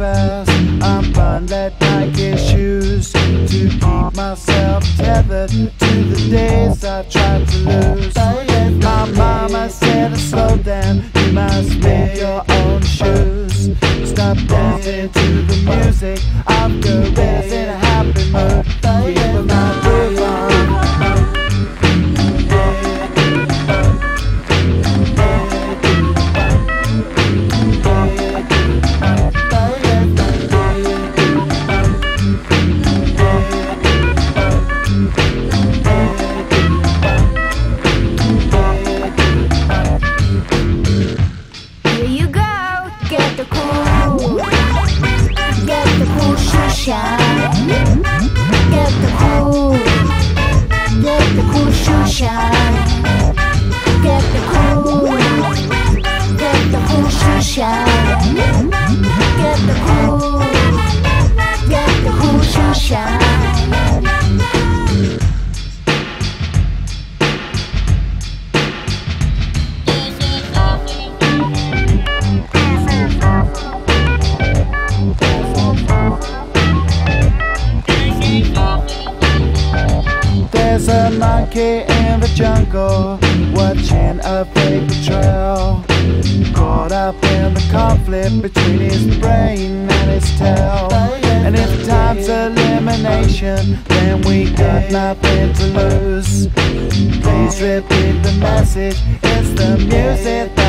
fast. I'm bundled Nike shoes to keep myself tethered to the days I tried to lose. My mama said, slow down, you must make your own shoes. Stop dancing to the music of gorillas in a happy mood. Keep my groove on. There's a monkey in the jungle, watching a fake betrayal, caught up in the conflict between his brain and his tail. And if time's elimination, then we got nothing to lose. Please repeat the message, it's the music